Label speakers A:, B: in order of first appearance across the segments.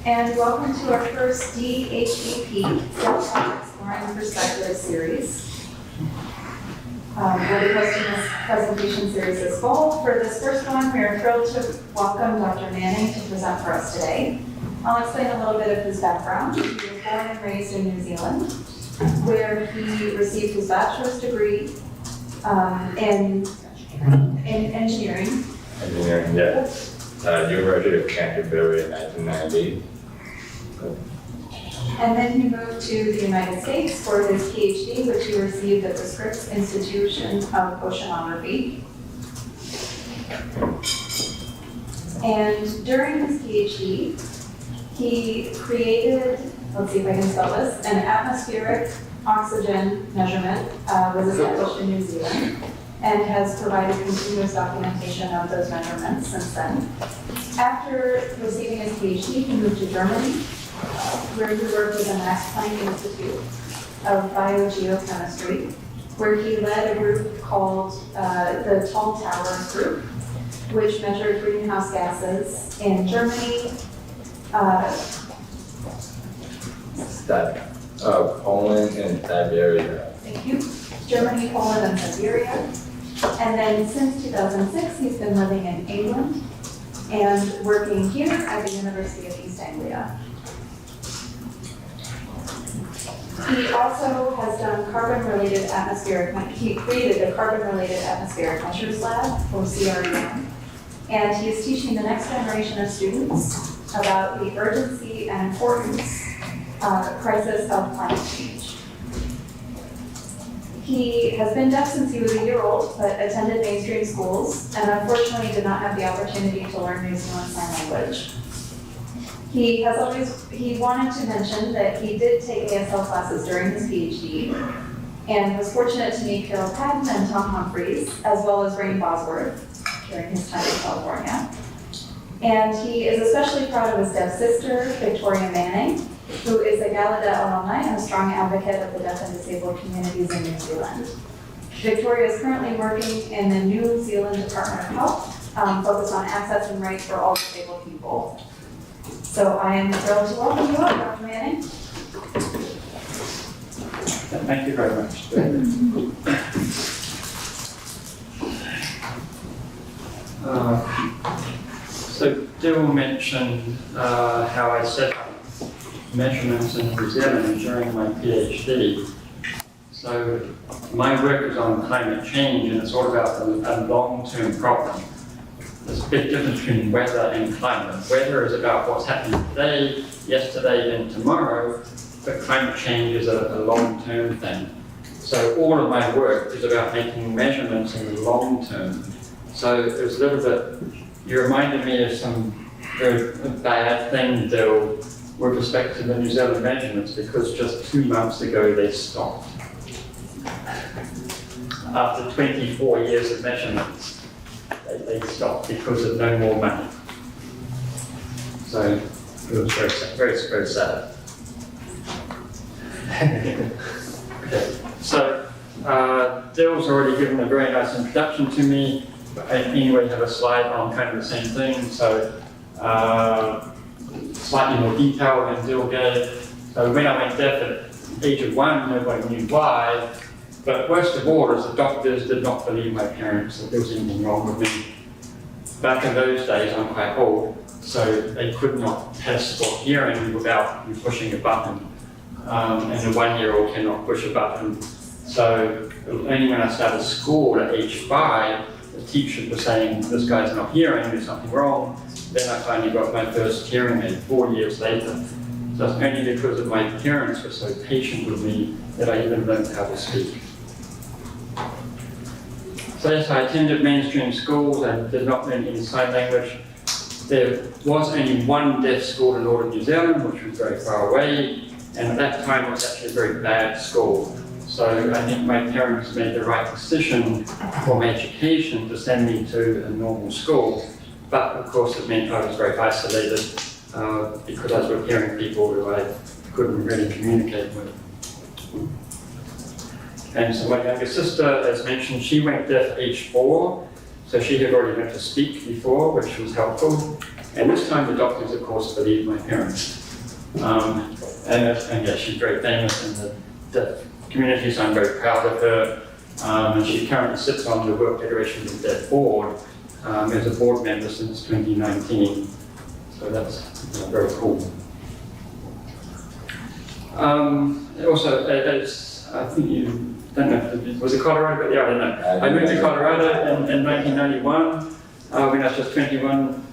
A: And welcome to our first DHEP Self-Taught Exploring Perspective series. We'll be hosting this presentation series this fall. For this first one, we are thrilled to welcome Dr. Manning to present for us today. I'll explain a little bit of his background. He was born and raised in New Zealand, where he received his bachelor's degree in engineering.
B: Engineering, yeah. University of Canterbury in 1990.
A: And then he moved to the United States for his PhD, which he received at the Scripps Institution of Oceanography. And during his PhD, he created, let's see if I can spell this, an atmospheric oxygen measurement was established in New Zealand and has provided continuous documentation of those measurements since then. After receiving his PhD, he moved to Germany, where he worked at the Max Planck Institute of Biogeochemistry, where he led a group called the Tall Towers Group, which measured greenhouse gases in Germany,
B: Poland and Siberia.
A: thank you, Germany, Poland, and Siberia. And then since 2006, he's been living in England and working here at the University of East Anglia. He also has done carbon-related atmospheric, he created a carbon-related atmospheric measures lab, or CREM, and he is teaching the next generation of students about the urgency and importance crisis of climate change. He has been deaf since he was a year old, but attended mainstream schools, and unfortunately did not have the opportunity to learn New Zealand Sign Language. He wanted to mention that he did take ASL classes during his PhD, and was fortunate to meet Carol Patton and Tom Humphreys, as well as Rain Bosworth during his time in California. And he is especially proud of his deaf sister, Victoria Manning, who is a Gallaudet alumni and a strong advocate of the deaf and disabled communities in New Zealand. Victoria is currently working in the New Zealand Department of Health, focused on access and rights for all disabled people. So I am thrilled to welcome you up, Dr. Manning.
C: Thank you very much. So Dill mentioned how I set up measurements in New Zealand during my PhD. So my work is on climate change, and it's all about a long-term problem. There's a big difference between weather and climate. Weather is about what's happening today, yesterday, and tomorrow, but climate change is a long-term thing. So all of my work is about making measurements in the long term. So it was a little bit, you reminded me of some very bad thing, Dill, with respect to the New Zealand measurements, because just 2 months ago they stopped. After 24 years of measurements, they stopped because of no more money. So it was very sad, very sad. Okay. So Dill's already given a very nice introduction to me. I anyway have a slide on kind of the same thing. So slightly more detail than Dill gave. So when I went deaf at the age of 1, nobody knew why. But worst of all is the doctors did not believe my parents that there was anything wrong with me. Back in those days, I'm quite old, so they could not test for hearing without you pushing a button. And a 1-year-old cannot push a button. So only when I started school at age 5, the teacher was saying, this guy's not hearing, there's something wrong. Then I finally got my first hearing aid 4 years later. So it's only because of my parents were so patient with me that I even learned how to speak. So yes, I attended mainstream schools and did not learn any sign language. There was only one deaf school in all of New Zealand, which was very far away, and at that time it was actually a very bad school. So I think my parents made the right decision for my education to send me to a normal school. But of course it meant I was very isolated because I was with hearing people who I couldn't really communicate with. And so my younger sister, as mentioned, she went deaf at age 4, so she had already learned to speak before, which was helpful. And this time the doctors, of course, believed my parents. And yeah, she's very famous in the community, so I'm very proud of her. And she currently sits on the Work Federation of Deaf board as a board member since 2019. So that's very cool. Also, as I think you don't know, was it Colorado? But yeah, I don't know. I moved to Colorado in 1991 when I was just 21.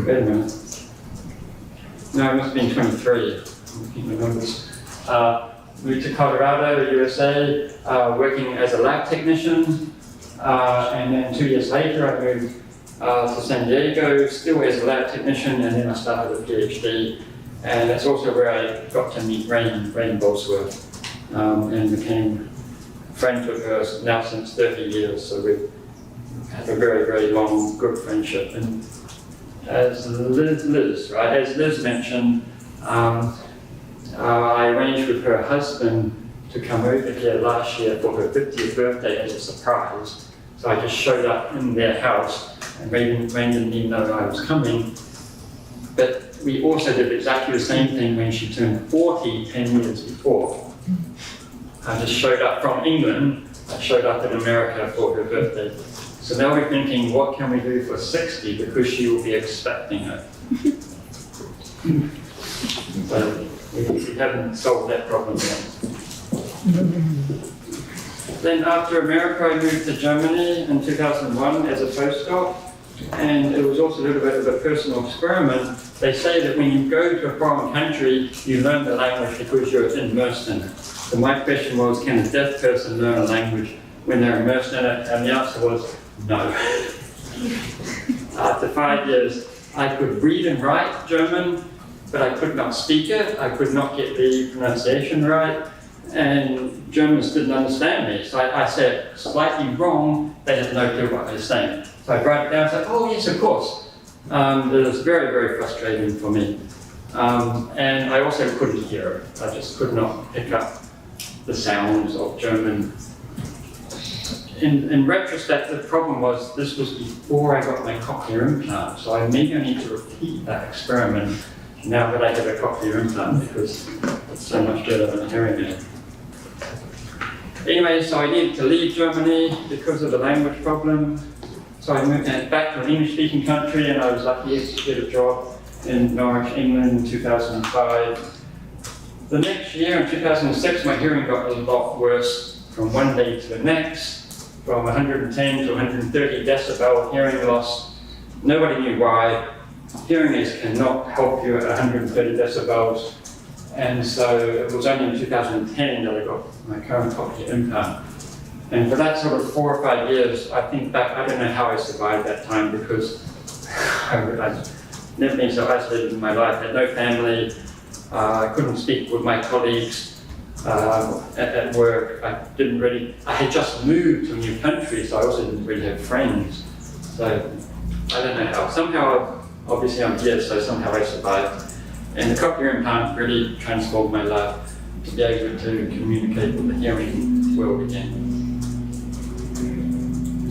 C: Wait a minute. No, I must have been 23. I'm looking at the numbers. Moved to Colorado, USA, working as a lab technician. And then 2 years later, I moved to San Diego, still as a lab technician, and then I started a PhD. And that's also where I got to meet Rain Bolsworth, and became friends with her now since 30 years. So we've had a very, very long, good friendship. And as Liz mentioned, I arranged with her husband to come over here last year for her 50th birthday as a surprise. So I just showed up in their house, and Rain didn't even know I was coming. But we also did exactly the same thing when she turned 40 10 years before. I just showed up from England. I showed up in America for her birthday. So now we're thinking, what can we do for 60, because she will be expecting her. So we haven't solved that problem yet. Then after America, I moved to Germany in 2001 as a postdoc. And it was also a little bit of a personal experiment. They say that when you go to a foreign country, you learn the language because you're immersed in it. So my question was, can a deaf person learn a language when they're immersed in it? And the answer was no. After 5 years, I could read and write German, but I could not speak it. I could not get the pronunciation right. And Germans didn't understand me. So I said slightly wrong. They had no clue what I was saying. So I wrote it down and said, oh yes, of course. It was very, very frustrating for me. And I also couldn't hear it. I just could not pick up the sounds of German. In retrospect, the problem was this was before I got my cochlear implant. So I maybe I need to repeat that experiment now that I have a cochlear implant, because it's so much better than a hearing aid. Anyway, so I needed to leave Germany because of the language problem. So I moved back to an English-speaking country, and I was lucky to get a job in Norwich, England in 2005. The next year, in 2006, my hearing got a lot worse from one day to the next, from 110 to 130 decibel hearing loss. Nobody knew why. Hearing aids cannot help you at 130 decibels. And so it was only in 2010 that I got my current cochlear implant. And for that sort of 4 or 5 years, I think back, I don't know how I survived that time, because I've never been so isolated in my life. I had no family. I couldn't speak with my colleagues at work. I had just moved to a new country, so I also didn't really have friends. So I don't know how. Somehow, obviously I'm here, so somehow I survived. And the cochlear implant really transformed my life to be able to communicate with the hearing world again.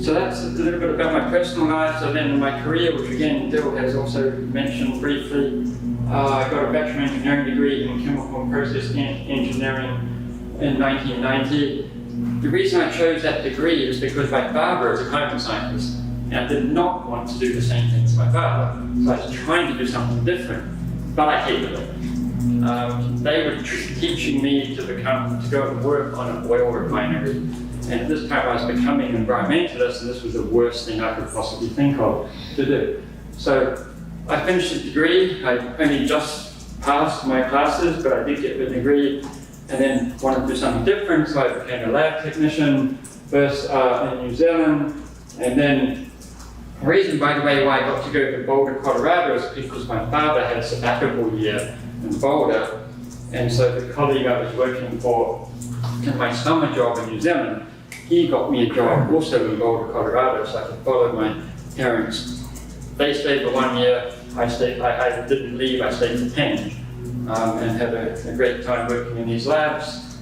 C: So that's a little bit about my personal life. So then my career, which again Dill has also mentioned briefly, I got a Bachelor of Engineering degree in Chemical and Process Engineering in 1990. The reason I chose that degree is because my father is a climate scientist, and I did not want to do the same thing as my father. So I was trying to do something different, but I hated it. They were teaching me to go and work on an oil refinery. And at this time I was becoming an environmentalist, and this was the worst thing I could possibly think of to do. So I finished the degree. I only just passed my classes, but I did get the degree, and then wanted to do something different, so I became a lab technician, first in New Zealand, and then the reason, by the way, why I got to go to Boulder, Colorado is because my father had a sabbatical year in Boulder, and so the colleague I was working for in my summer job in New Zealand, he got me a job also in Boulder, Colorado, so I could follow my parents. They stayed for 1 year. I didn't leave. I stayed for 10, and had a great time working in these labs.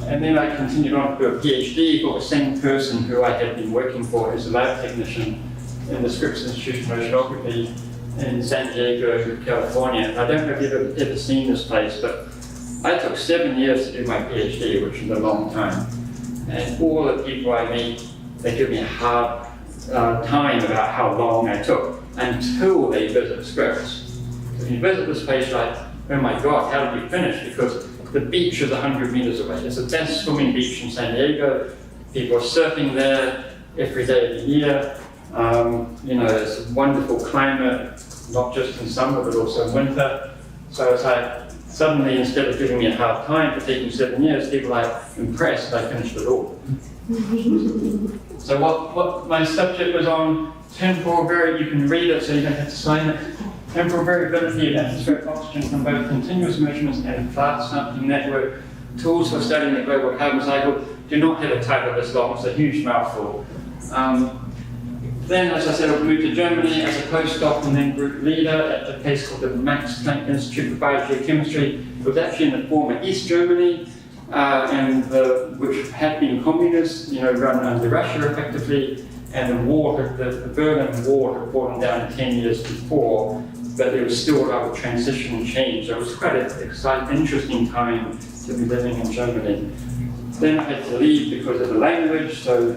C: And then I continued on to a PhD for the same person who I had been working for as a lab technician in the Scripps Institute of Oceanography in San Diego, California. I don't know if you've ever seen this place, but I took 7 years to do my PhD, which is a long time. And all the people I meet, they give me a hard time about how long I took until they visit Scripps. If you visit this place, you're like, oh my God, how did you finish? Because the beach is 100 meters away. It's the best swimming beach in San Diego. People are surfing there every day of the year. You know, it's a wonderful climate, not just in summer, but also in winter. So it's like, suddenly, instead of giving me a hard time for taking 7 years, people are like impressed I finished it all. So what my subject was on, temporal variability, you can read it so you don't have to sign it. Temporal variability of atmospheric oxygen from both continuous measurements and fast sampling network. Tools for studying the global carbon cycle. Do not have a title this long, it's a huge mouthful. Then, as I said, I moved to Germany as a postdoc and then group leader at a place called the Max Planck Institute for Biogeochemistry. It was actually in the former East Germany, which had been communist, you know, run under Russia effectively, and the war, the Berlin Wall had fallen down 10 years before, but there was still a lot of transition and change. So it was quite an exciting, interesting time to be living in Germany. Then I had to leave because of the language, so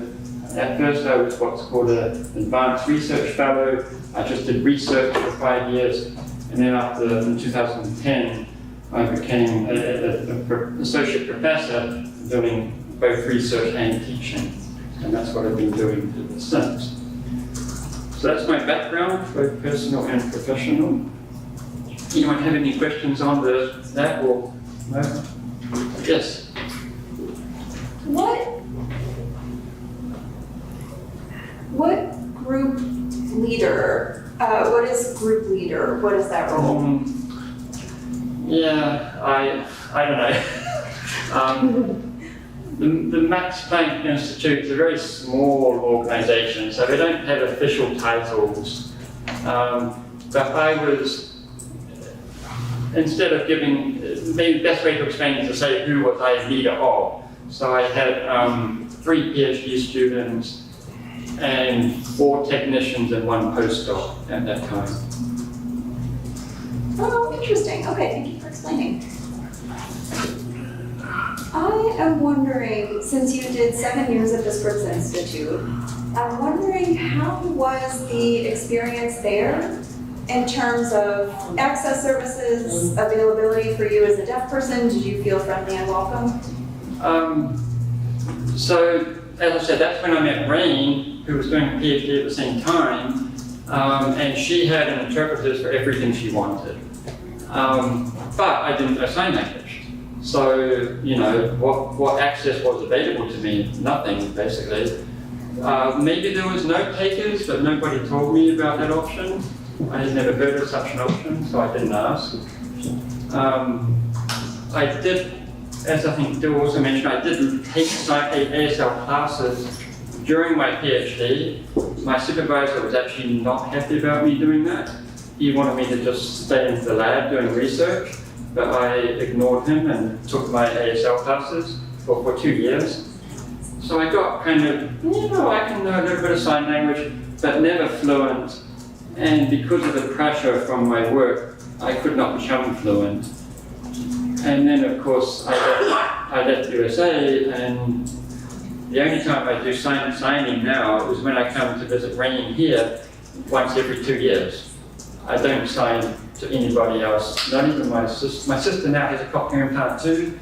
C: at first I was what's called an advanced research fellow. I just did research for 5 years, and then in 2010, I became an associate professor doing both research and teaching, and that's what I've been doing ever since. So that's my background, both personal and professional. Anyone have any questions on that or no? Yes?
A: What group leader, what is group leader? What is that role?
C: Yeah, I don't know. The Max Planck Institute is a very small organization, so they don't have official titles. But I was, instead of giving, maybe the best way to explain it is to say who was I leader of. So I had 3 PhD students and 4 technicians and 1 postdoc at that time.
A: Oh, interesting. Okay, thank you for explaining. I am wondering, since you did 7 years at the Scripps Institute, I'm wondering how was the experience there in terms of access services, availability for you as a deaf person? Did you feel friendly and welcome?
C: So, as I said, that's when I met Rain, who was doing a PhD at the same time, and she had an interpreter for everything she wanted. But I didn't know sign language. So, you know, what access was available to me? Nothing, basically. Maybe there was note takers, but nobody told me about that option. I had never heard of such an option, so I didn't ask. I did, as I think Bill also mentioned, I did take ASL classes during my PhD. My supervisor was actually not happy about me doing that. He wanted me to just stay in the lab doing research, but I ignored him and took my ASL classes for 2 years. So I got kind of, you know, I can know a little bit of sign language, but never fluent. And because of the pressure from my work, I could not become fluent. And then, of course, I left USA, and the only time I do signing now is when I come to visit Rain here once every 2 years. I don't sign to anybody else, not even my sister. My sister now has a cochlear implant too,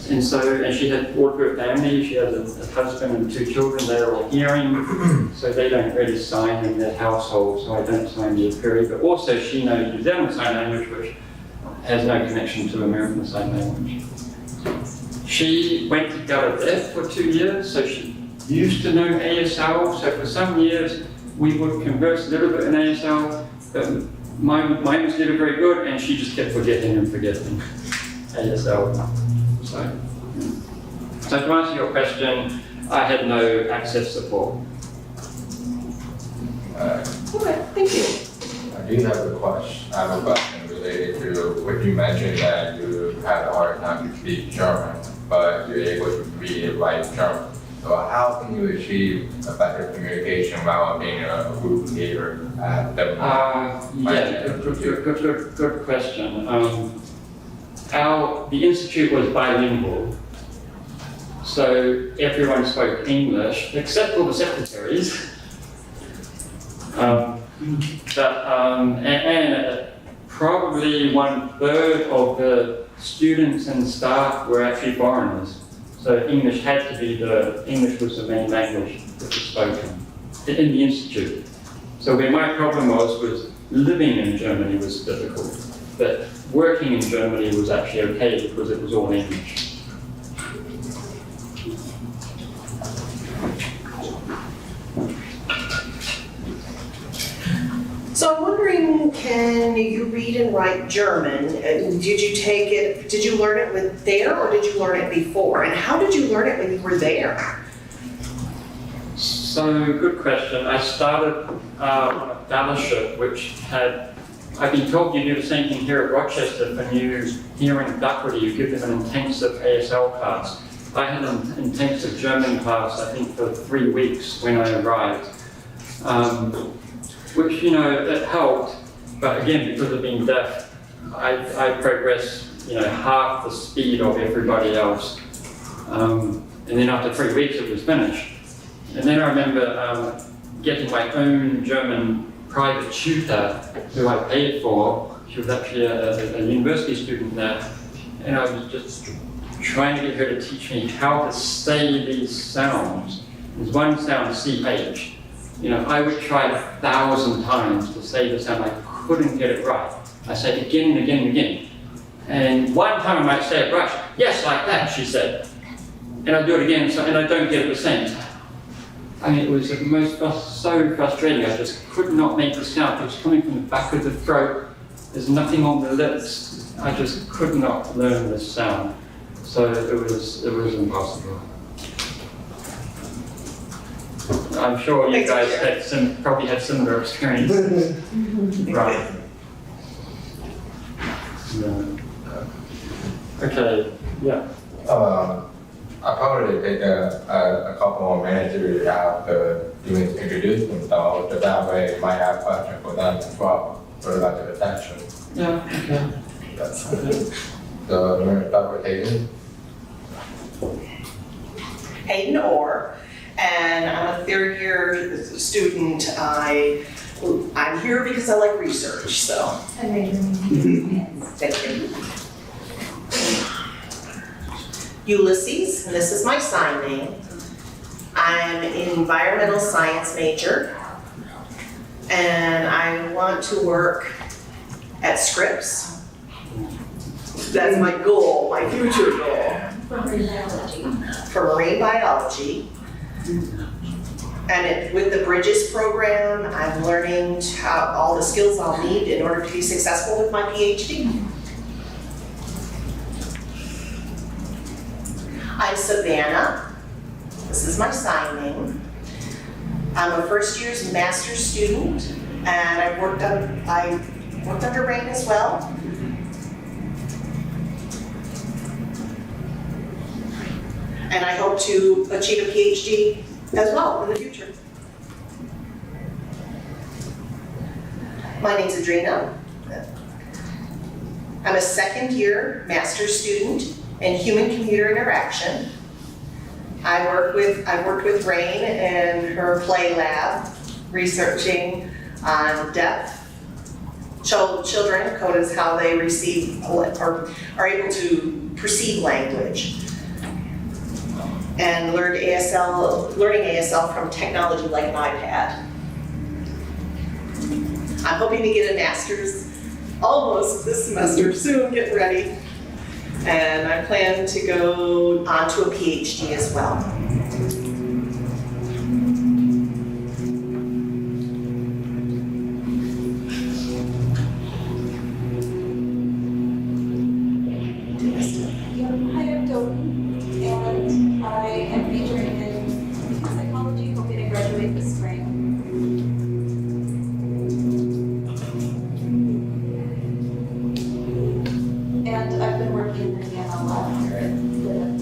C: and she had all of her family. She has a husband and 2 children. They're all hearing, so they don't really sign in their household, so I don't sign the period. But also she knows New Zealand Sign Language, which has no connection to American Sign Language. She went to Gallaudet for 2 years, so she used to know ASL. So for some years, we would converse a little bit in ASL, but mine was never very good, and she just kept forgetting ASL. So to answer your question, I had no access support.
A: Okay, thank you.
B: I do have a question. I have a question related to what you mentioned, that you had a hard time to speak German, but you're able to read and write German. So how can you achieve effective communication while being a group leader at the
C: Good question. The institute was bilingual, so everyone spoke English except for the secretaries. And probably 1/3 of the students and staff were actually foreigners. So English was the main language that was spoken in the institute. So where my problem was living in Germany was difficult, but working in Germany was actually okay because it was all English.
D: So I'm wondering, can you read and write German? Did you learn it there or did you learn it before? And how did you learn it when you were there?
C: So, good question. I started on a fellowship which I've been told you do the same thing here at Rochester for new hearing faculty, you give them an intensive ASL class. I had an intensive German class, I think, for 3 weeks when I arrived. Which, it helped, but again, because of being deaf, I progressed, half the speed of everybody else. And then after 3 weeks, it was finished. And then I remember getting my own German private tutor who I paid for. She was actually a university student there. And I was just trying to get her to teach me how to say these sounds. There's one sound, CH. I would try 1,000 times to say the sound. I couldn't get it right. I said it again and again and again. And one time I might say it right. Yes, like that, she said. And I do it again, and I don't get it the same time. I mean, it was so frustrating. I just could not make the sound. It was coming from the back of the throat. There's nothing on the lips. I just could not learn this sound. So it was impossible. I'm sure you guys probably had similar experience. Right. No. Okay, yeah.
B: I probably take a couple more minutes to have the students introduce themselves, so that way I might have questions for them as well, for the attention.
C: Yeah, okay.
B: That's okay. So I'm going to start with Hayden.
D: Hayden Orr, and I'm a 3rd year student. I'm here because I like research, so.
A: And majoring.
D: Thank you. Ulysses, and this is my sign name. I'm an environmental science major, and I want to work at Scripps. That's my goal, my future goal.
A: For marine biology.
D: For marine biology. And with the Bridges program, I'm learning all the skills I'll need in order to be successful with my PhD. I'm Savannah. This is my sign name. I'm a 1st year's master's student, and I worked under Rain as well. And I hope to achieve a PhD as well in the future. My name's Adrina. I'm a 2nd year master's student in human-computer interaction. I worked with Rain in her play lab, researching on deaf children, code is how they receive or are able to perceive language. And learning ASL from technology like an iPad. I'm hoping to get a master's almost this semester, soon, getting ready. And I plan to go on to a PhD as well.
A: Hi, I'm Doden, and I am majoring in psychology, hoping to graduate this spring. And I've been working in the ML lab here at DHEP.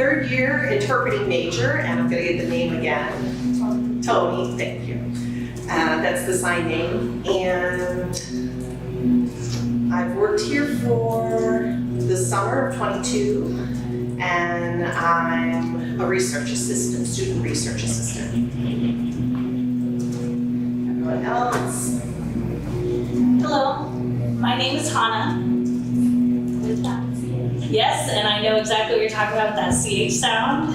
D: third year interpreting major, and I'm gonna get the name again. Tony, thank you. That's the sign name. And I've worked here for the summer of 22, and I'm a research assistant, student research assistant. Everyone else?
E: Hello, my name is Hannah. Yes, and I know exactly what you're talking about, that CH sound.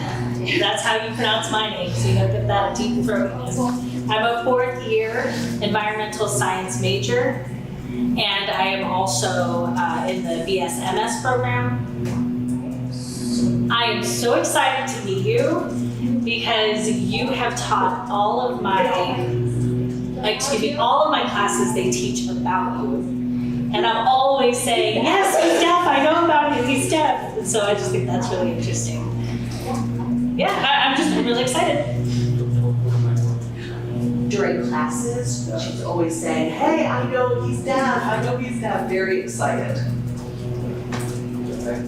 E: That's how you pronounce my name, so you gotta give that a deep throatiness. I'm a fourth year environmental science major, and I am also in the BSMS program. I am so excited to meet you because you have taught all of my classes, they teach about you. And I'm always saying, yes, he's deaf, I know about him, he's deaf. And so I just think that's really interesting. Yeah, I'm just really excited.
D: During classes, she's always saying, hey, I know he's deaf, I know he's deaf, very excited.
C: Okay.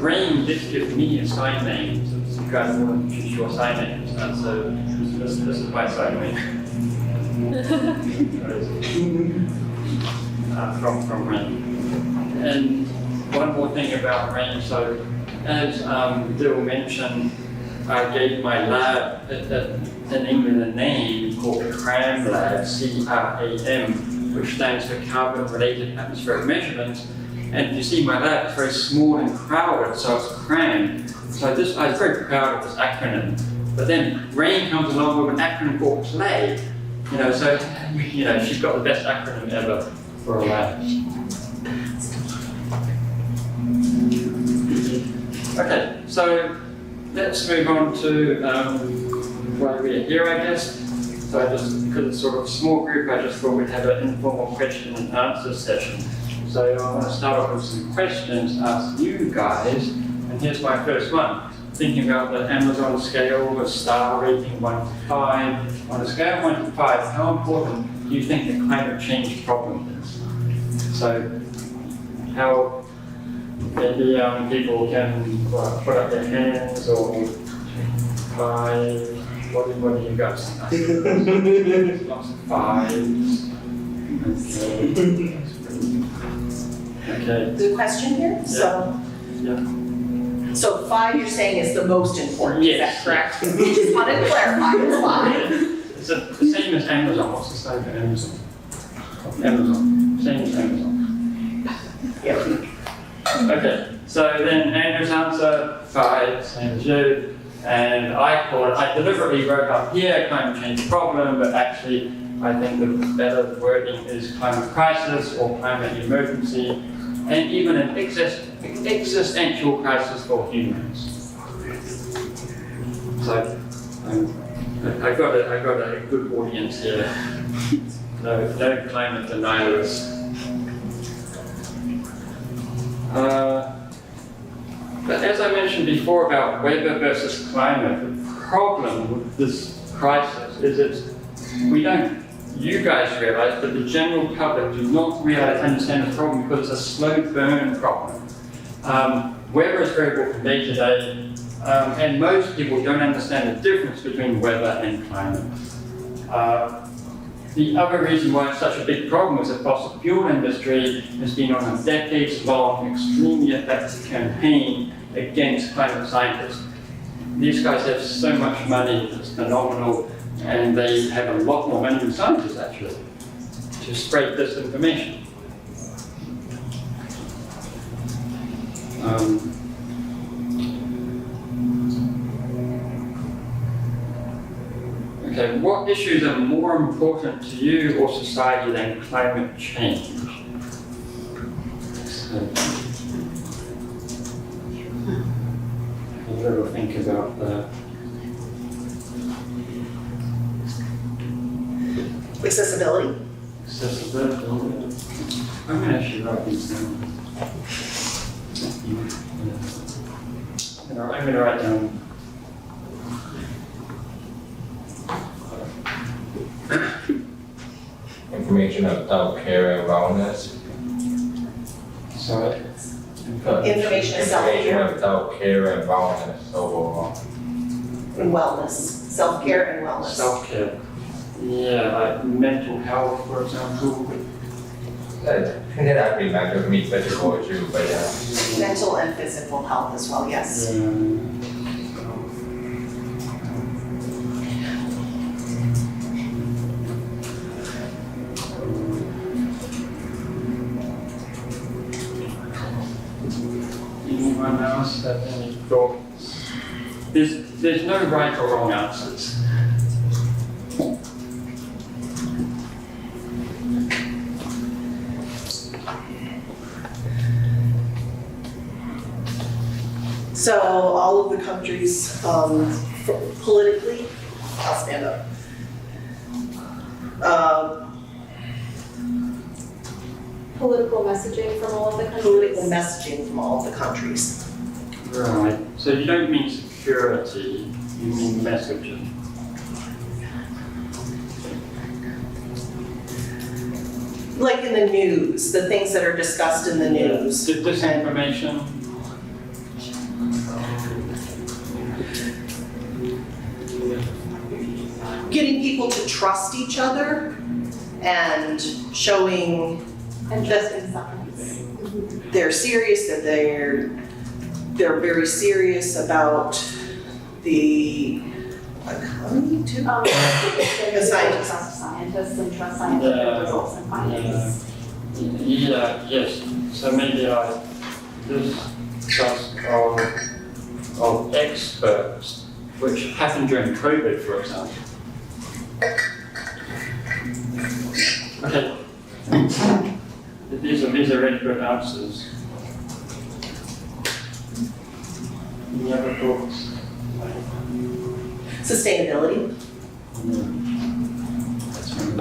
C: Rain did give me a sign name, so you guys want to choose your sign names. So this is my sign name. From Rain. And one more thing about Rain. So as Dill mentioned, I gave my lab in England a name called CRAM Lab, C-R-A-M, which stands for Carbon-Related Atmospheric Measurements. And you see my lab is very small and crowded, so it's crammed. So I was very proud of this acronym. But then Rain comes along with an acronym called PLAY. So she's got the best acronym ever for a lab. Okay, so let's move on to why we're here, I guess. So because it's sort of a small group, I just thought we'd have an informal question and answer session. So I want to start off with some questions, ask you guys, and here's my first one. Thinking about the Amazon scale, a star rating 1 to 5. On a scale of 1 to 5, how important do you think the climate change problem is? So how maybe people can put up their hands or by what do you guys think? Lots of fives. Okay.
D: Good question here.
C: Yeah.
D: So 5 you're saying is the most important,
C: Yes.
D: is that correct? We just wanted to clarify, it's 5.
C: It's the same as Amazon. What's the same as Amazon? Amazon. Same as Amazon.
D: Yep.
C: Okay. So then Andrew's answer 5, same as you. And I deliberately wrote up here climate change problem, but actually I think the better wording is climate crisis or climate emergency, and even an existential crisis for humans. So I got a good audience here. No climate denialists. But as I mentioned before about weather versus climate, the problem with this crisis is you guys realize, but the general public do not understand the problem because it's a slow burn problem. Weather is variable from day to day, and most people don't understand the difference between weather and climate. The other reason why it's such a big problem is the fossil fuel industry has been on a decades-long, extremely effective campaign against climate scientists. These guys have so much money, it's phenomenal, and they have a lot more money than scientists actually, to spread this information. Okay, what issues are more important to you or society than climate change? So, a little think about that.
D: Accessibility.
C: Accessibility. I'm going to actually write these down. I'm going to write down.
B: information of self-care and wellness.
C: Sorry.
D: Information is self-care
B: Information of self-care and wellness overall.
D: and wellness, self-care and wellness.
C: Self-care. Yeah, like mental health, for example.
B: It can have be mental, it can be physical too, but yeah.
D: Mental and physical health as well, yes.
C: Anyone else have any thoughts? There's no right or wrong answers.
D: So all of the countries, politically, I'll stand up.
A: Political messaging from all of the countries.
D: Political messaging from all of the countries.
C: Right. So you don't mean security, you mean messaging.
D: Like in the news, the things that are discussed in the news.
C: Disinformation.
D: Getting people to trust each other and showing
A: And just in signs.
D: they're serious, that they're very serious about the economy too.
A: Scientists.
D: Scientists.
A: Trust scientists and trust scientific results and findings.
C: Yeah, yes. So maybe like this trust of experts, which happened during COVID, for example. Okay. These are really good answers. Any other thoughts?
D: Sustainability.
C: That's really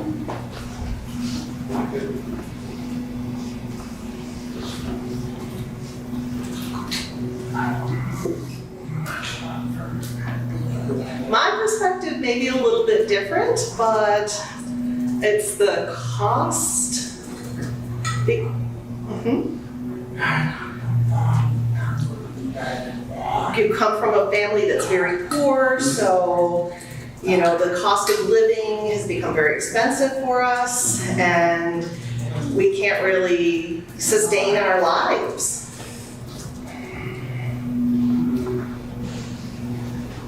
C: good.
D: My perspective may be a little bit different, but it's the cost. You come from a family that's very poor, so, you know, the cost of living has become very expensive for us, and we can't really sustain our lives.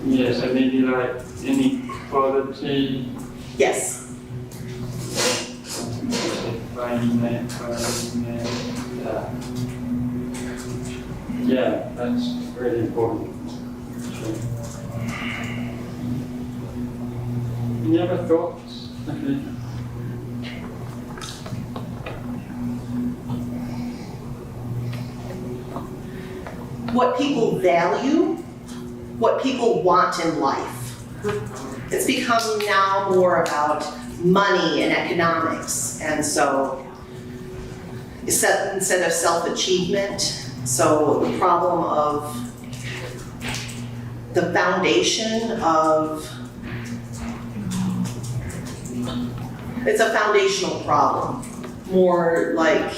C: Yeah, so maybe like inequality.
D: Yes.
C: Yeah, that's really important. Any other thoughts? Okay.
D: What people value, what people want in life. It's become now more about money and economics, and so instead of self-achievement, so the problem of the foundation of, it's a foundational problem, more like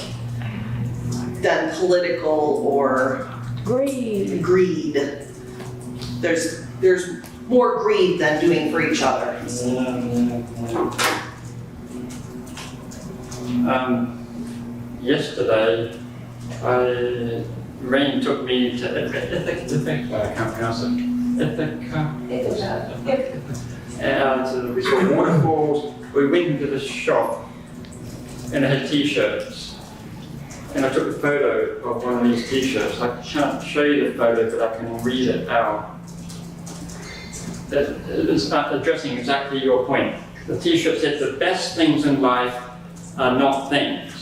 D: than political or greed. There's more greed than doing for each other.
C: Yesterday, Rain took me to Ithaca, I can't pronounce it. Ithaca. And we saw waterfalls. We went into the shop and it had t-shirts. And I took a photo of one of these t-shirts. I can't show you the photo, but I can read it out. It's addressing exactly your point. The t-shirt said the best things in life are not things.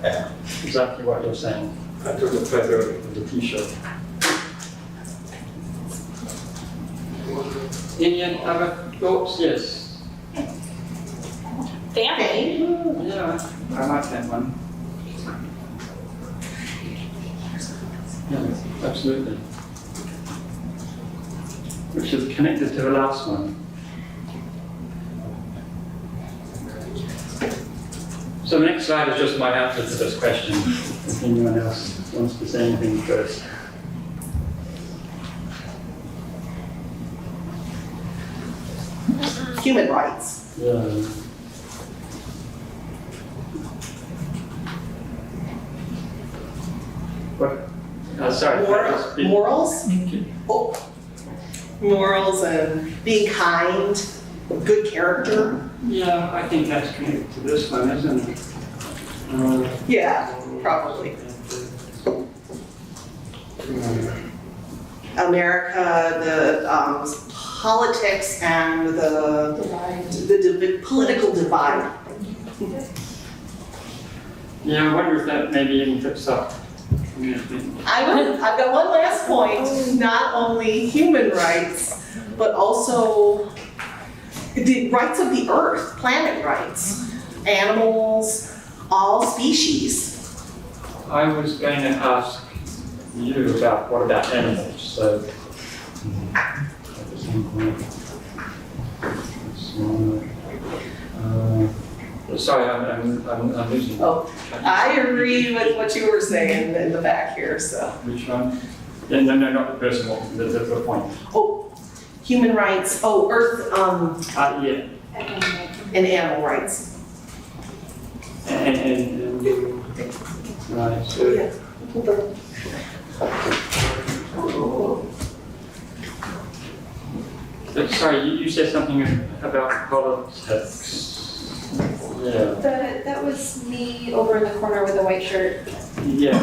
B: Yeah.
C: Exactly what you're saying. I took a photo of the t-shirt. Any other thoughts? Yes.
E: Family.
C: Yeah, I like that one. Yeah, absolutely. Which is connected to the last one. So the next slide is just my answer to this question. If anyone else wants to say anything first.
D: Human rights.
C: Yeah. What? Sorry.
D: Morals. Oh. Morals and being kind, good character.
C: Yeah, I think that's connected to this one, isn't it?
D: Yeah, probably. America, the politics and the political divide.
C: Yeah, I wonder if that maybe even fits up.
D: I've got one last point, not only human rights, but also the rights of the earth, planet rights, animals, all species.
C: I was going to ask you about what about animals, so. Sorry, I'm losing.
D: Oh, I agree with what you were saying in the back here, so.
C: Which one? Yeah, no, not the personal, the point.
D: Oh, human rights, oh, earth,
C: Yeah.
D: and animal rights.
C: Right, so.
D: Yeah.
C: Sorry, you said something about politics. Yeah.
A: That was me over in the corner with a white shirt.
C: Yeah.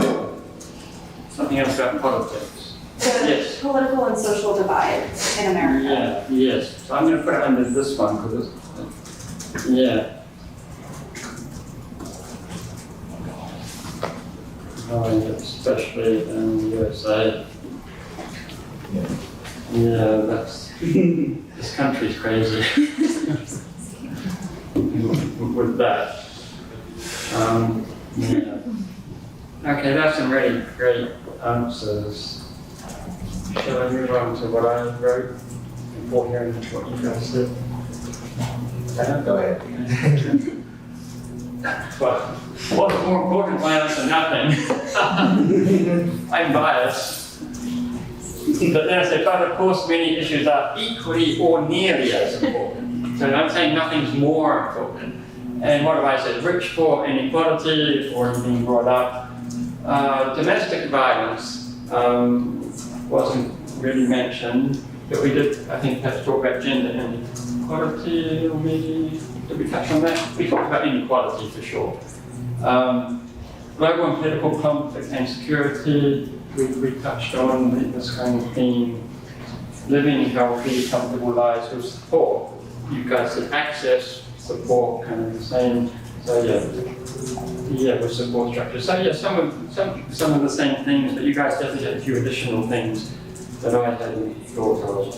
C: Something else about politics.
A: The
C: Yes.
A: political and social divide in America.
C: Yeah, yes. So I'm going to put it under this one because it's, yeah. Oh, especially in the USA. Yeah, that's, this country's crazy. With that. Yeah. Okay, that's some really great answers. Shall I move on to what I wrote before hearing what you guys said?
B: Go ahead.
C: But what's more important, my answer, nothing. I'm biased. But then I said, but of course many issues are equally or nearly as important. So I'm saying nothing's more important. And what have I said? Rich, poor, inequality, or being brought up. Domestic violence wasn't really mentioned, but we did, I think, have to talk about gender inequality, or maybe, did we touch on that? We talked about inequality for sure. Global and political conflict and security, we touched on this kind of theme. Living healthy, comfortable lives with support. You guys said access, support, kind of the same. So yeah, with support structures. So yeah, some of the same things, but you guys definitely had a few additional things that I hadn't thought of.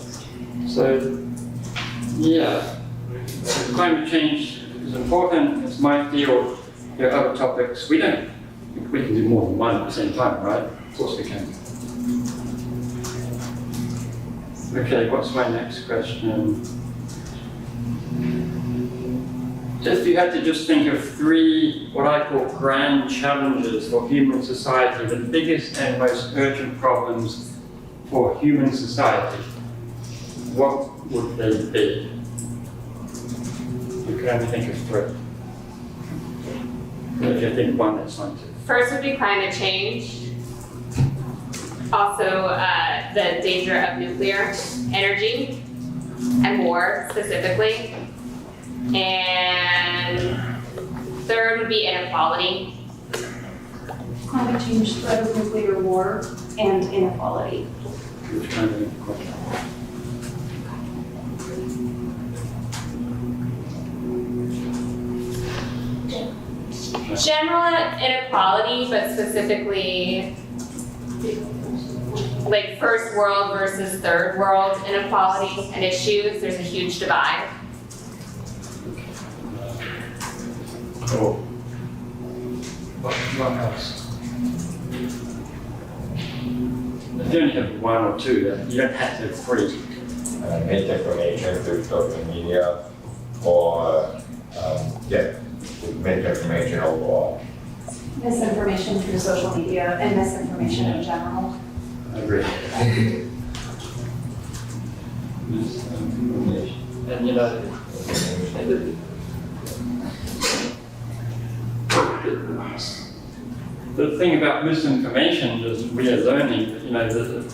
C: So yeah, climate change is important. It's my field. There are other topics. We can do more than one at the same time, right? Of course we can. Okay, what's my next question? If you had to just think of three, what I call grand challenges for human society, the biggest and most urgent problems for human society, what would they be? You can only think of three. If you think one, that's fine too.
F: First would be climate change. Also, the danger of nuclear energy and war specifically. And third would be inequality.
A: Climate change, threat of nuclear war, and inequality.
C: Which kind of inequality?
F: General inequality, but specifically like first world versus third world inequality and issues. There's a huge divide.
C: Cool. What else? If you only have one or two, then you don't have to have three.
B: Misinformation through social media, or misinformation overall.
A: Misinformation through social media and misinformation in general.
C: I agree. And you know, the thing about misinformation is we are learning that, you know, that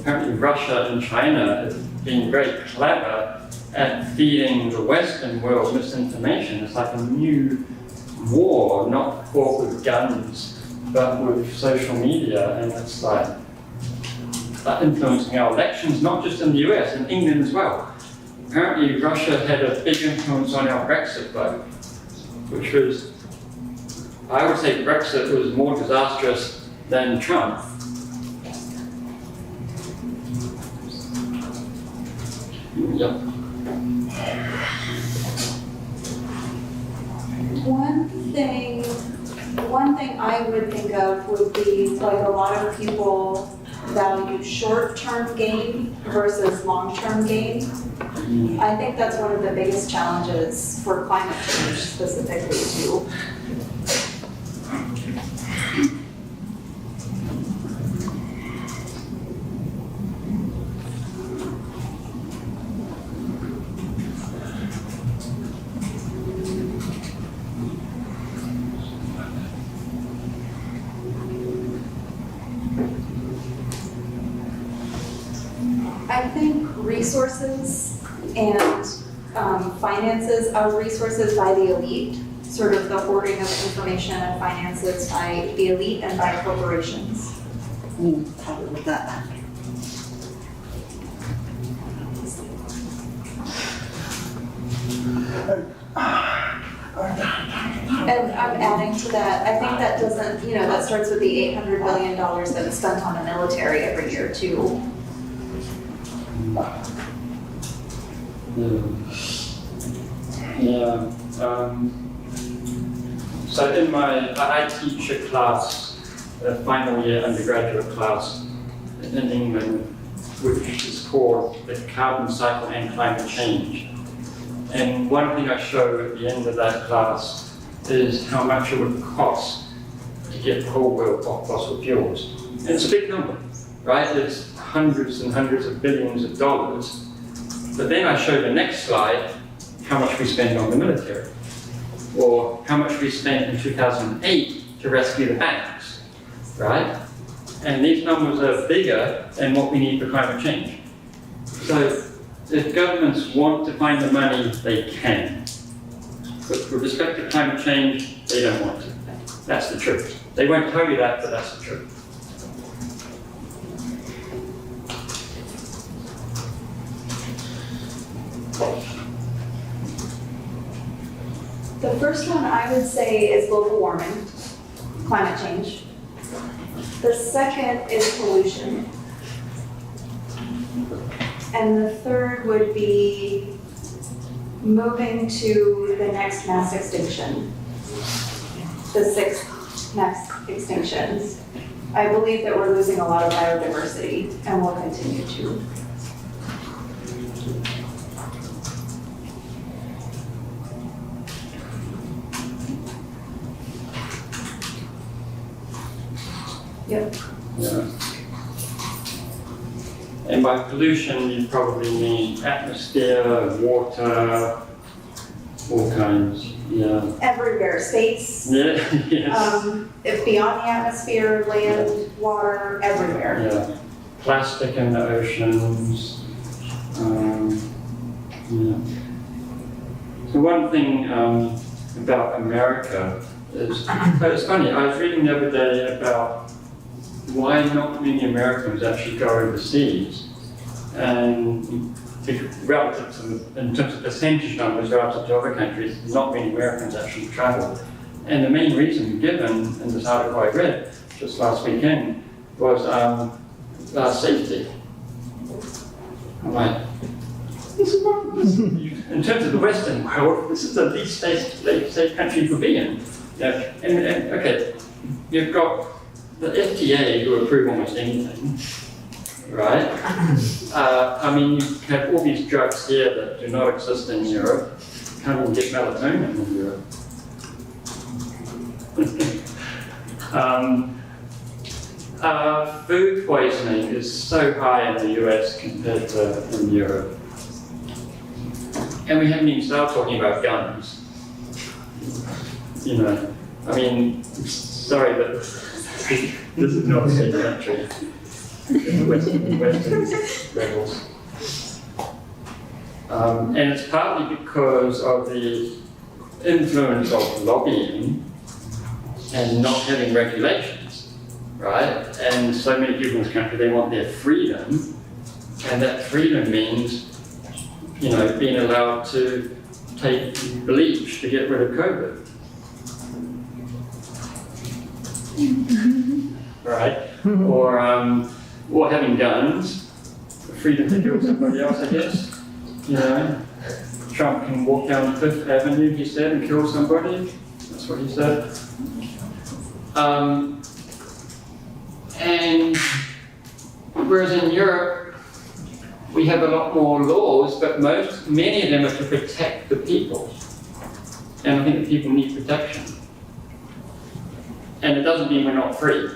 C: apparently Russia and China have been very clever at feeding the Western world misinformation. It's like a new war, not fought with guns, but with social media, and it's like influencing our elections, not just in the US, in England as well. Apparently Russia had a big influence on our Brexit vote, which was, I would say Brexit was more disastrous than Trump. Yep.
A: One thing I would think of would be like a lot of people value short-term gain versus long-term gain. I think that's one of the biggest challenges for climate change specifically too. I think resources and finances are resources by the elite, sort of the hoarding of information and finances by the elite and by corporations.
G: Probably with that.
A: And I'm adding to that, I think that doesn't, you know, that starts with the $800 billion that is spent on the military every year too.
C: Yeah. So in I teach a class, a final year undergraduate class in England, which is called the Carbon Cycle and Climate Change. And one thing I show at the end of that class is how much it would cost to get the whole world off fossil fuels. And it's a big number, right? It's hundreds and hundreds of billions of dollars. But then I show the next slide how much we spend on the military, or how much we spent in 2008 to rescue the banks, right? And these numbers are bigger than what we need for climate change. So if governments want to find the money, they can. But with respect to climate change, they don't want to. That's the truth. They won't tell you that, but that's the truth.
A: The first one I would say is global warming, climate change. The second is pollution. And the third would be moving to the next mass extinction, the sixth mass extinctions. I believe that we're losing a lot of biodiversity and will continue to. Yep.
C: Yeah. And by pollution, you probably mean atmosphere, water, all kinds, yeah.
A: Everywhere, space,
C: Yeah, yes.
A: if beyond the atmosphere, land, water, everywhere.
C: Yeah. Plastic in the oceans. Yeah. So one thing about America is, but it's funny, I was reading the other day about why not many Americans actually go overseas, and relative to, in terms of percentage numbers relative to other countries, not many Americans actually travel. And the main reason given in this article I read just last weekend was safety. I'm like, this is not, in terms of the Western world, this is the least safe country to be in. Yeah. And okay, you've got the FDA who approve almost anything, right? I mean, you have all these drugs here that do not exist in Europe. You can't even get melatonin in Europe. Food poisoning is so high in the US compared to in Europe. And we haven't even started talking about guns. You know, I mean, sorry, but this is not a safe country. Western rebels. And it's partly because of the influence of lobbying and not having regulations, right? And so many people in this country, they want their freedom, and that freedom means, you know, being allowed to take bleach to get rid of COVID. Right? Or having guns, the freedom to kill somebody else, I guess. You know, Trump can walk down Fifth Avenue, he said, and kill somebody. That's what he said. And whereas in Europe, we have a lot more laws, but many of them are to protect the people. And I think that people need protection. And it doesn't mean we're not free.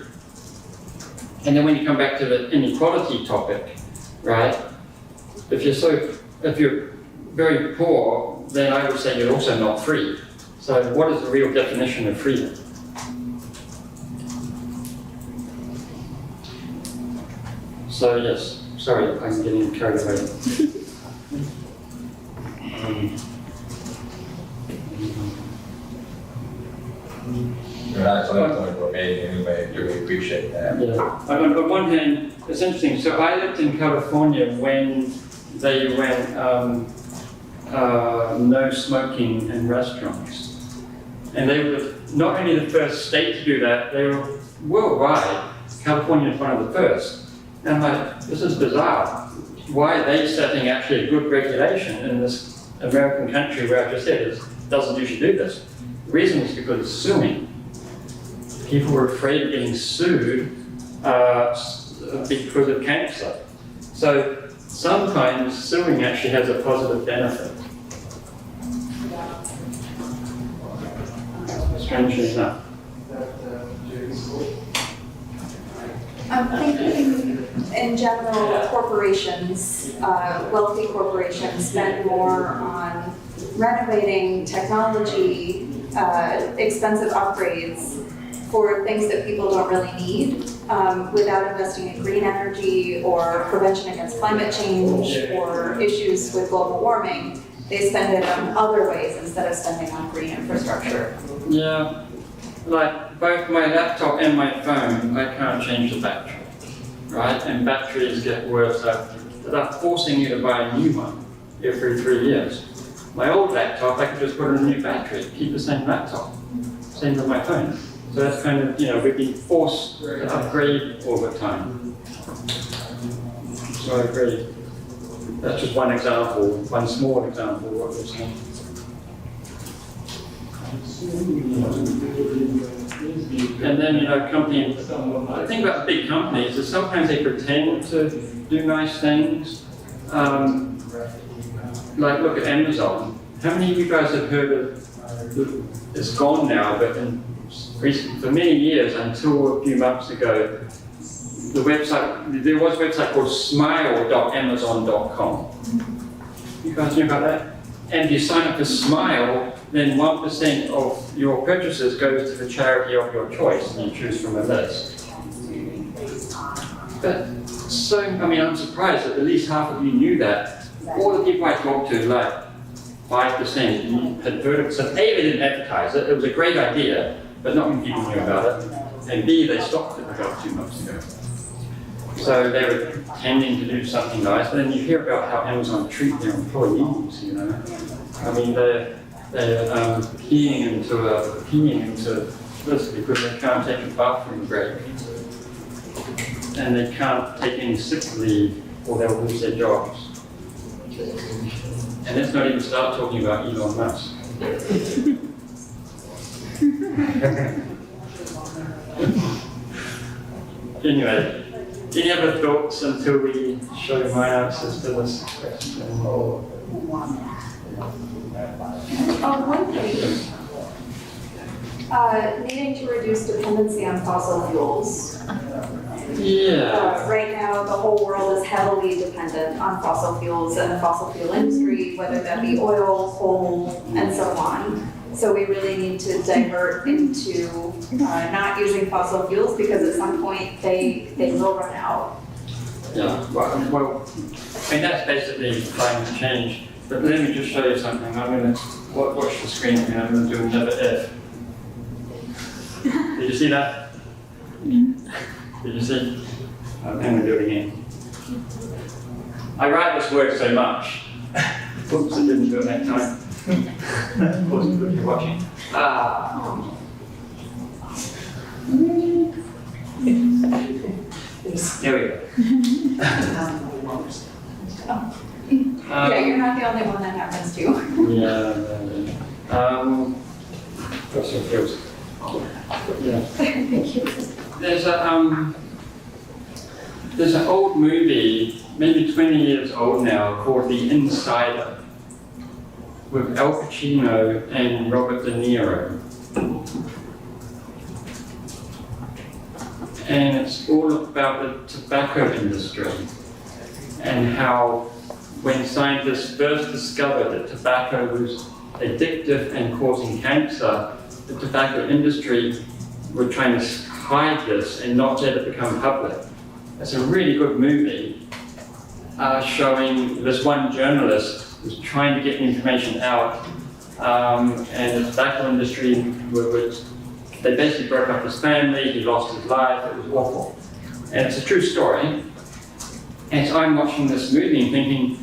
C: And then when you come back to the inequality topic, right? If you're very poor, then I would say you're also not free. So what is the real definition of freedom? So yes, sorry, I'm getting carried away.
B: That's an excellent point made anyway, do we appreciate that?
C: Yeah. On one hand, it's interesting. So I lived in California when they went no smoking in restaurants. And they were not only the first state to do that, they were worldwide. California is one of the first. And I'm like, this is bizarre. Why are they setting actually a good regulation in this American country where I just said it doesn't usually do this? The reason is because it's suing. People were afraid of getting sued because of cancer. So sometimes suing actually has a positive benefit. Strangely enough.
A: I'm thinking in general, corporations, wealthy corporations spend more on renovating technology, expensive upgrades for things that people don't really need, without investing in green energy or prevention against climate change or issues with global warming. They spend it on other ways instead of spending on green infrastructure.
C: Yeah, like both my laptop and my phone, I can't change the battery, right? And batteries get worse. They're forcing you to buy a new one every 3 years. My old laptop, I could just put in a new battery, keep the same laptop. Same with my phone. So that's kind of, you know, we've been forced to upgrade over time. So I agree. That's just one example, one small example of what we're saying. And then, you know, companies, the thing about big companies is sometimes they pretend to do nice things. Like, look at Amazon. How many of you guys have heard of, it's gone now, but for many years, until a few months ago, there was a website called smile.amazon.com. You guys know about that? And if you sign up for Smile, then 1% of your purchases goes to the charity of your choice, and you choose from a list. But I'm surprised that at least half of you knew that. All the people I talked to, like 5%, had heard of it. So A, they didn't advertise it. It was a great idea, but not many people knew about it. And B, they stopped it about 2 months ago. So they were tending to do something nice, but then you hear about how Amazon treat their employees, you know. I mean, they're peeing into this because they can't take a bathroom break. And they can't take any sick leave or they'll lose their jobs. And let's not even start talking about Elon Musk. Anyway, any other thoughts until we show my answers to this question?
A: One thing, Needing to reduce dependency on fossil fuels.
C: Yeah.
A: Right now, the whole world is heavily dependent on fossil fuels and the fossil fuel industry, whether that be oil, coal, and so on. So we really need to divert into not using fossil fuels because at some point they will run out.
C: Yeah, well, I mean, that's basically climate change. But let me just show you something. I'm going to watch the screen again. I'm going to do another F. Did you see that? Did you see? I'm going to do it again. I write this word so much. Oops, I didn't do it that time. Of course, if you're watching. There we go.
A: Yeah, you're not the only one that happens to.
C: Fossil fuels. Yeah.
A: Thank you.
C: There's an old movie, maybe 20 years old now, called The Insider, with Al Pacino and Robert De Niro. And it's all about the tobacco industry and how when scientists first discovered that tobacco was addictive and causing cancer, the tobacco industry were trying to hide this and not let it become public. It's a really good movie showing this one journalist who's trying to get the information out, and the tobacco industry they basically broke up his family, he lost his life, it was awful. And it's a true story. And so I'm watching this movie and thinking,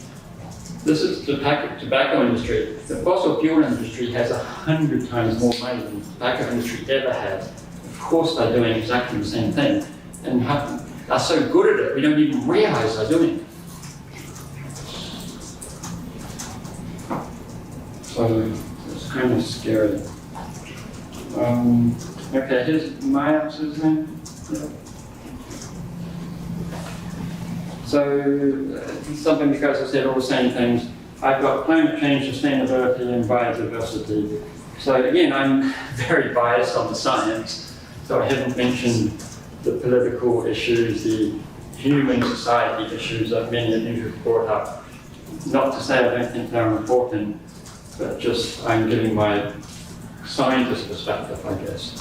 C: this is the tobacco industry. The fossil fuel industry has 100 times more money than the tobacco industry ever had. Of course they're doing exactly the same thing. And are so good at it, we don't even realize they're doing it. So it's kind of scary. Okay, here's my answers then. Yeah. So, something because I said all the same things. I've got climate change, sustainability, and biodiversity. So again, I'm very biased on the science, so I haven't mentioned the political issues, the human society issues that many of you have brought up. Not to say I don't think they're important, but just I'm giving my scientist perspective, I guess.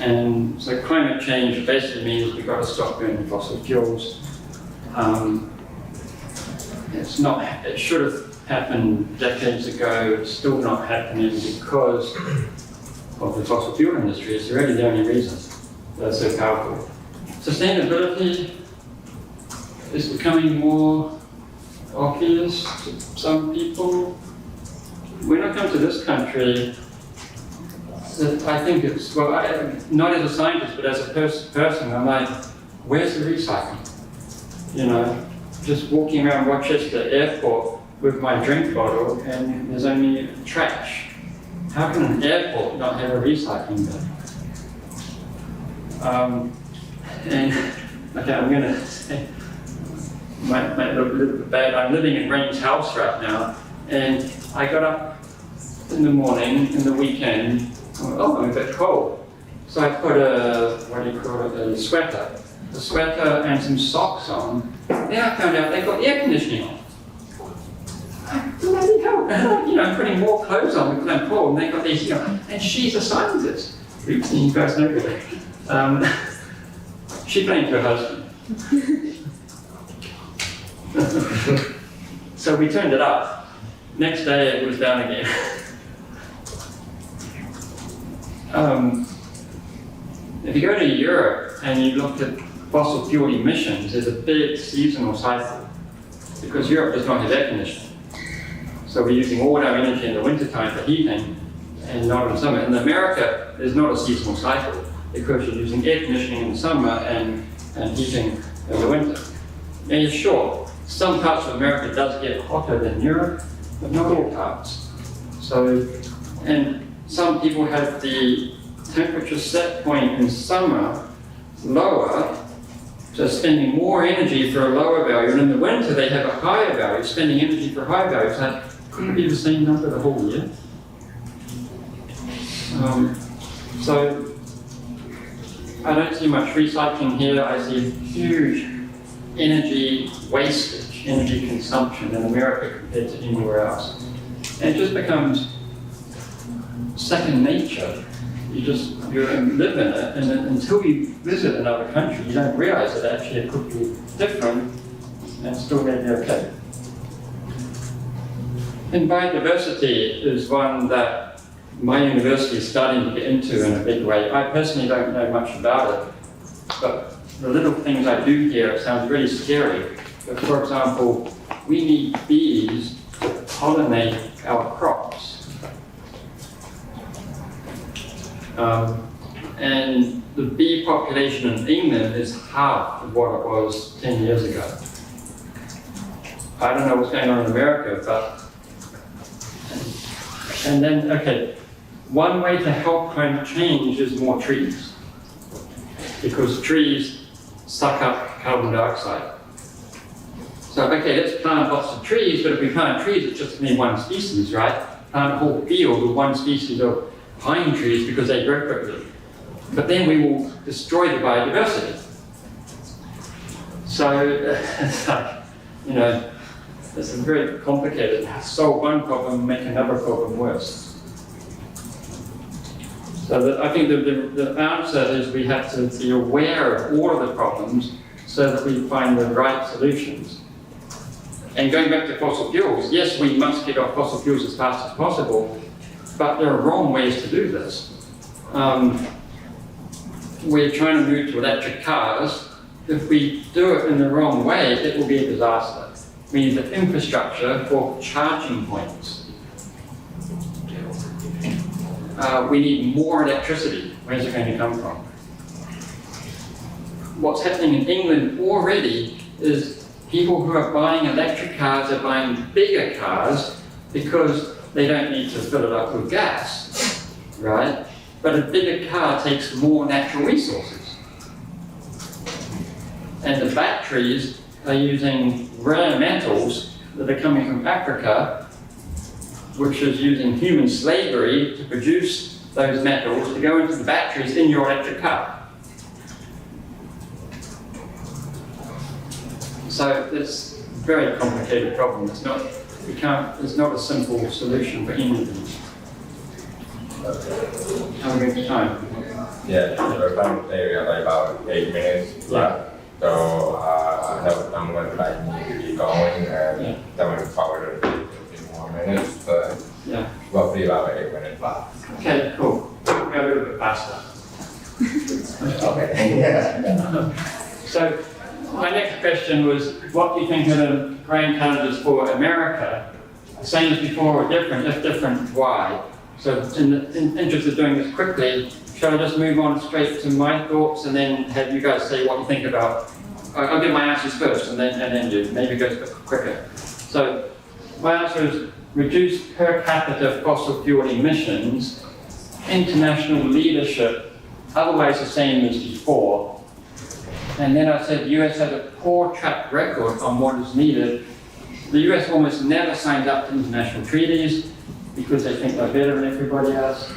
C: And so climate change basically means we've got to stop burning fossil fuels. It should have happened decades ago, it's still not happening because of the fossil fuel industry. It's really the only reason they're so powerful. Sustainability is becoming more obvious to some people. When I come to this country, I think it's, not as a scientist, but as a person, I'm like, where's the recycling? You know, just walking around Rochester Airport with my drink bottle and there's only trash. How can an airport not have a recycling bin? And, okay, I'm gonna say, might look a little bit bad. I'm living in Rain's house right now, and I got up in the morning, in the weekend, I'm a bit cold. So I put a sweater and some socks on. Then I found out they got air conditioning on. Bloody hell, you know, putting more clothes on because I'm cold, and they got these, you know, and she's a scientist. Oops, you guys know that. She blamed her husband. So we turned it up. Next day it was down again. If you go to Europe and you look at fossil fuel emissions, there's a big seasonal cycle because Europe does not have air conditioning. So we're using all our energy in the wintertime for heating and not in summer. In America, there's not a seasonal cycle because you're using air conditioning in the summer and heating in the winter. And sure, some parts of America does get hotter than Europe, but not all parts. So, and some people have the temperature set point in summer lower, so spending more energy for a lower value, and in the winter they have a higher value, spending energy for high value. So couldn't it be the same number the whole year? So I don't see much recycling here. I see huge energy wastage, energy consumption in America compared to anywhere else. And it just becomes second nature. You live in it, and then until you visit another country, you don't realize that actually it could be different and still may be okay. And biodiversity is one that my university is starting to get into in a big way. I personally don't know much about it, but the little things I do hear, it sounds really scary. But for example, we need bees to pollinate our crops. And the bee population in England is half of what it was 10 years ago. I don't know what's going on in America, but... And then, okay, one way to help climate change is more trees. Because trees suck up carbon dioxide. So, okay, let's plant lots of trees, but if we plant trees, it's just only one species, right? Plant a whole field with one species of pine trees because they grow quickly. But then we will destroy the biodiversity. So, it's like, you know, this is very complicated. Solve one problem, make another problem worse. So I think the answer is we have to be aware of all of the problems so that we find the right solutions. And going back to fossil fuels, yes, we must get off fossil fuels as fast as possible, but there are wrong ways to do this. We're trying to move to electric cars. If we do it in the wrong way, it will be a disaster. We need the infrastructure for charging points. We need more electricity. Where's it going to come from? What's happening in England already is people who are buying electric cars are buying bigger cars because they don't need to fill it up with gas, right? But a bigger car takes more natural resources. And the batteries are using rare metals that are coming from Africa, which is using human slavery to produce those metals to go into the batteries in your electric car. So it's a very complicated problem. It's not a simple solution for anything. How are we going time?
B: Yeah, we're trying to stay like about 8 minutes left. So I'm going to like keep going and then we'll cover a few more minutes, but roughly about 8 minutes left.
C: Okay, cool. We'll go a little bit faster.
B: Okay. Yeah.
C: So my next question was, what do you think are the grand challenges for America? Same as before or different? If different, why? So in the interest of doing this quickly, shall I just move on straight to my thoughts and then have you guys say what you think about? I'll give my answers first and then you. Maybe go quicker. So my answer is reduce per capita fossil fuel emissions, international leadership, otherwise the same as before. And then I said the US has a poor track record on what is needed. The US almost never signs up to international treaties because they think they're better than everybody else.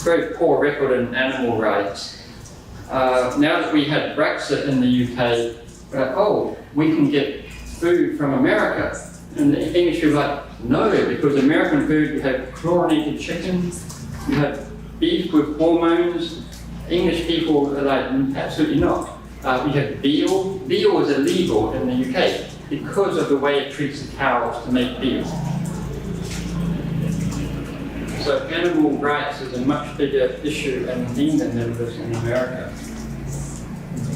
C: Very poor record in animal rights. Now that we had Brexit in the UK, we can get food from America. And the English were like, no, because American food, you have chlorinated chicken, you have beef with hormones. English people are like, absolutely not. We have veal. Veal is illegal in the UK because of the way it treats the cows to make veal. So animal rights is a much bigger issue in England than it is in America.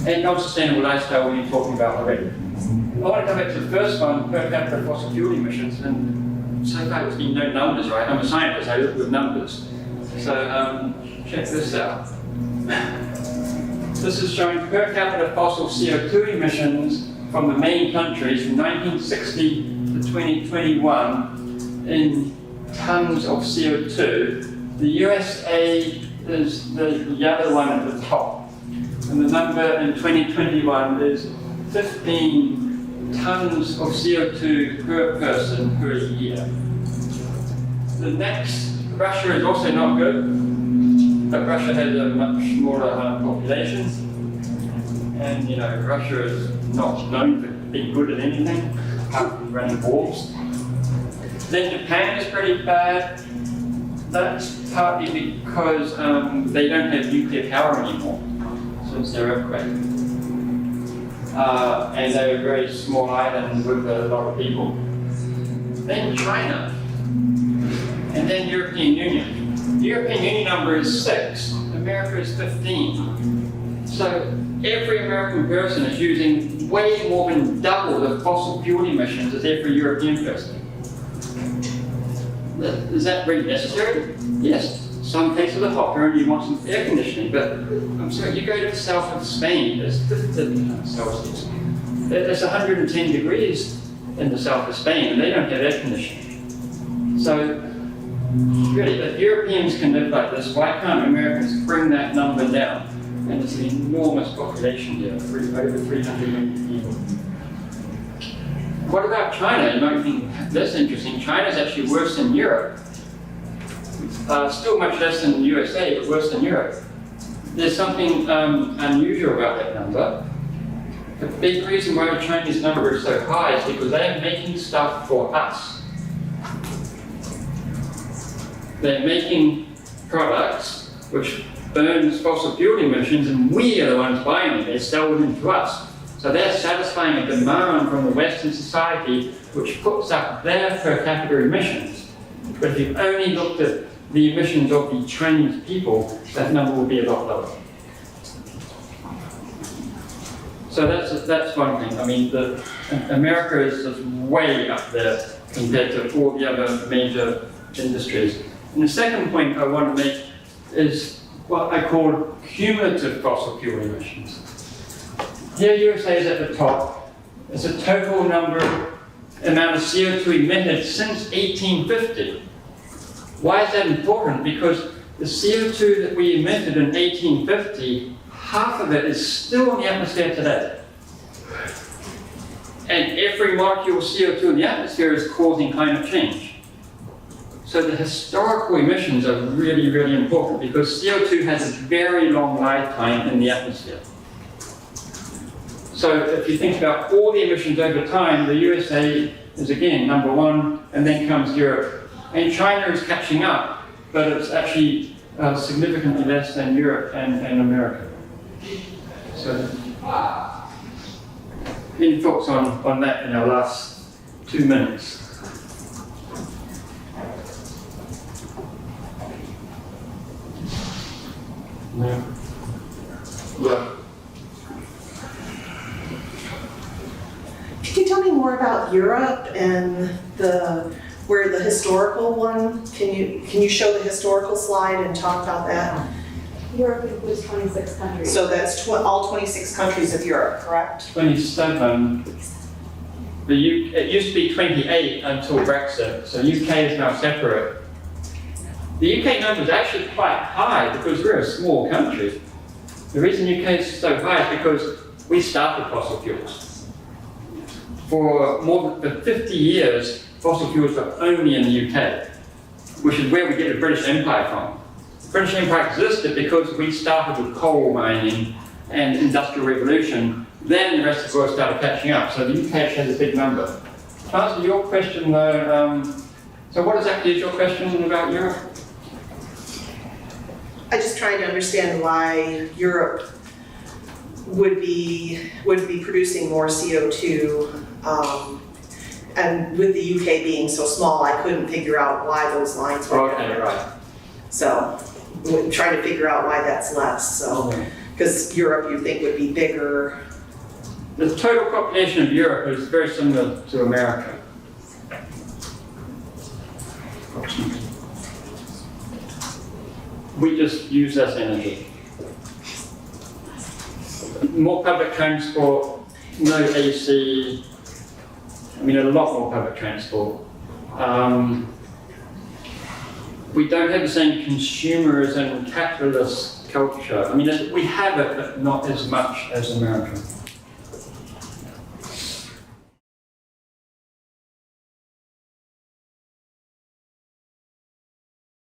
C: And non-sustainable lifestyle we've been talking about already. I want to come back to the first one, per capita fossil fuel emissions, and so far there's been no numbers, right? I'm a scientist, I look with numbers. So check this out. This is showing per capita fossil CO2 emissions from the main countries from 1960 to 2021 in tons of CO2. The USA is the other one at the top. And the number in 2021 is 15 tons of CO2 per person per year. The next, Russia is also not good, but Russia has a much smaller population. And you know, Russia is not known for being good at anything, apart from running wars. Then Japan is pretty bad. That's partly because they don't have nuclear power anymore since their earthquake. And they're a very small island with a lot of people. Then China. And then European Union. The European Union number is 6, America is 15. So every American person is using way more than double the fossil fuel emissions as every European person. Is that really necessary? Yes. Some places are hotter and you want some air conditioning, but I'm sorry, you go to the south of Spain, it's 50 Celsius. It's 110 degrees in the south of Spain and they don't have air conditioning. So really, if Europeans can live like this, why can't Americans bring that number down? And it's an enormous population here, over 300 million people. What about China? You might think that's interesting. China's actually worse than Europe. Still much less than the USA, but worse than Europe. There's something unusual about that number. The big reason why the Chinese number is so high is because they are making stuff for us. They're making products which burns fossil fuel emissions, and we are the ones buying them. They sell them to us. So they're satisfying a demand from the Western society which puts up their per capita emissions. But if you only looked at the emissions of the Chinese people, that number would be a lot lower. So that's one thing. I mean, America is just way up there compared to all the other major industries. And the second point I want to make is what I call cumulative fossil fuel emissions. Here USA is at the top. It's a total amount of CO2 emitted since 1850. Why is that important? Because the CO2 that we emitted in 1850, half of it is still in the atmosphere today. And every molecule of CO2 in the atmosphere is causing climate change. So the historical emissions are really, really important because CO2 has a very long lifetime in the atmosphere. So if you think about all the emissions over time, the USA is again number 1, and then comes Europe. And China is catching up, but it's actually significantly less than Europe and America. So any thoughts on that in our last 2 minutes? No. Yeah.
D: Could you tell me more about Europe and where the historical one? Can you show the historical slide and talk about that?
A: Europe includes 26 countries.
D: So that's all 26 countries of Europe, correct?
C: 27. It used to be 28 until Brexit, so UK is now separate. The UK number is actually quite high because we're a small country. The reason UK is so high is because we started fossil fuels. For more than 50 years, fossil fuels were only in the UK, which is where we get the British Empire from. The British Empire existed because we started with coal mining and industrial revolution. Then the rest of the world started catching up. So the UK has a big number. To answer your question though, so what exactly is your question about Europe?
D: I just trying to understand why Europe would be producing more CO2, and with the UK being so small, I couldn't figure out why those lines were
C: Okay,
D: different.
C: right.
D: So, we're trying to figure out why that's less. So, because Europe you think would be bigger.
C: The total population of Europe is very similar to America. We just use less energy. More public transport, no AC, I mean a lot more public transport. We don't have the same consumerism, capitalist culture. I mean, we have it, but not as much as America.